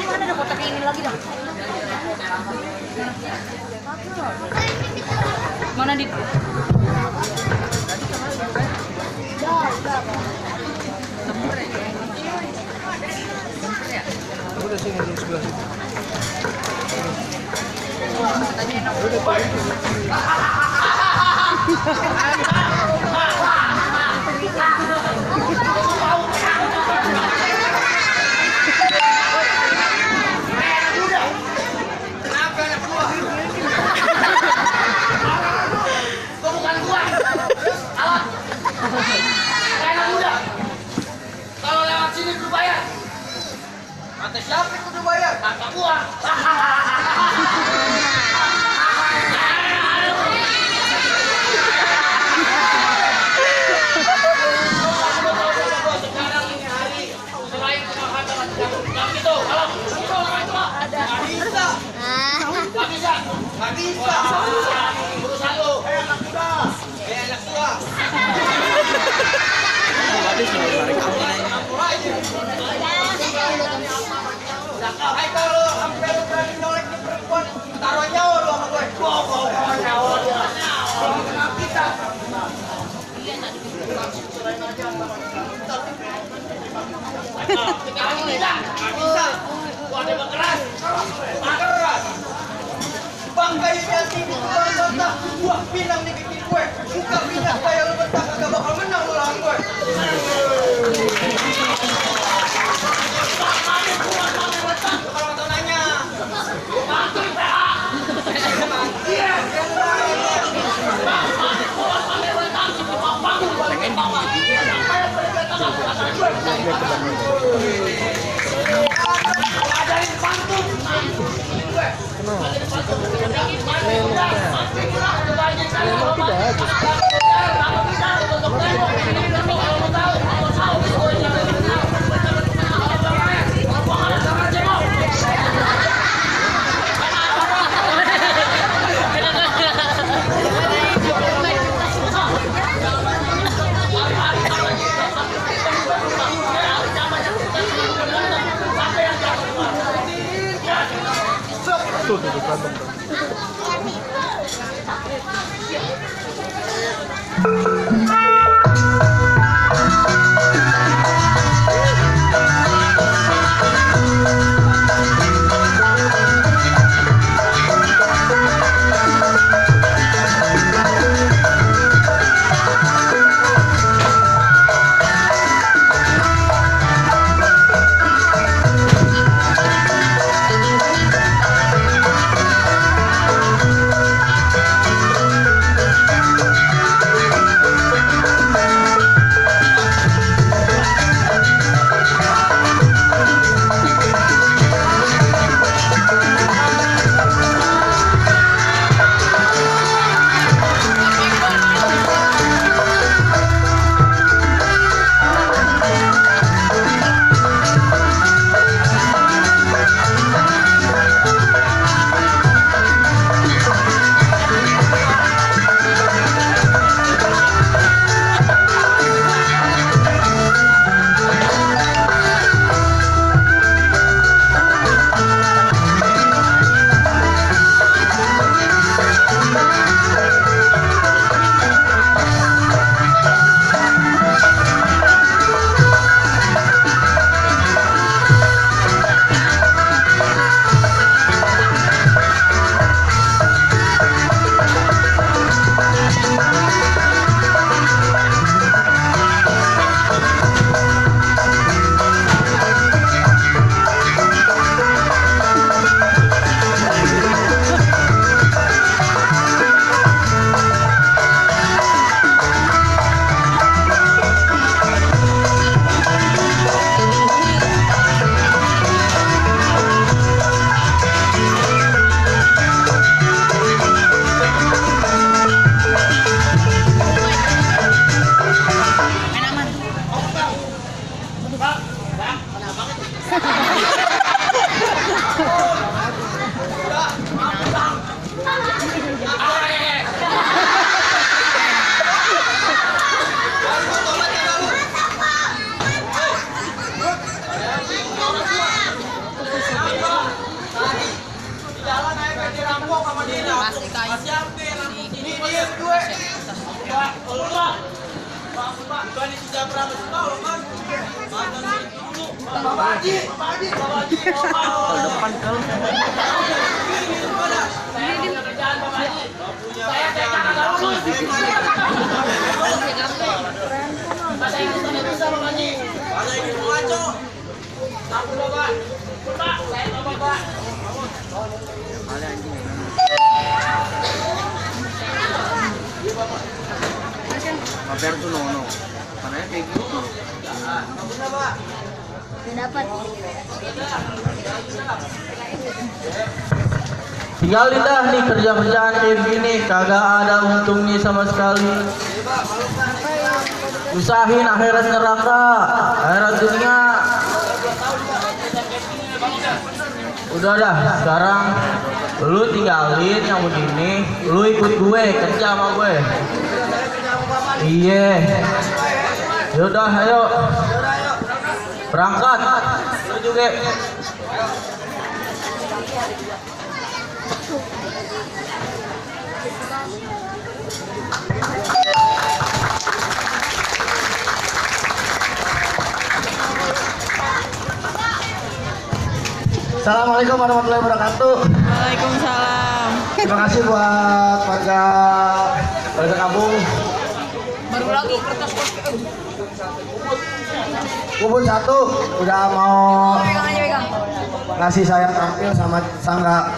Mana ada kotak ini lagi dah? Mana di? Udah sini di sebelah situ. Kata siapa yang kudu bayar? Kata gua. Sekarang ini hari selain kejahatan yang itu, kalau nggak bisa, nggak bisa, nggak bisa. Urusan lu. Anak muda, anak tua. Tadi sih tarik kamu Hai kalau sampai lu berani nolak di perempuan, taruh nyawa lu sama gue. Bawa nyawa dia. Kita. Sekarang ini tidak bisa. Gua ada keras. Keras. Bangkainya sini bangga. Gua pinang di bikin gue. Buka pinang kayak lu bentak kagak bakal menang lu lawan gue. Kalau mau nanya, tuh kantong. Bang, kenapa? Depan kalau mampir tuh nono. Karena kayak gitu. Dapat. Tinggalin dah nih kerja-kerjaan kayak gini, kagak ada untungnya sama sekali. Usahin akhirat neraka, akhirat dunia. Udah dah, sekarang lu tinggalin yang begini, lu ikut gue kerja sama gue. Iya. Yaudah, ayo. Berangkat. Lu juga. Assalamualaikum warahmatullahi wabarakatuh. Waalaikumsalam. Terima kasih buat warga kampung. Baru lagi kertas Kubun 1 udah mau pegang aja pegang. ngasih saya tampil sama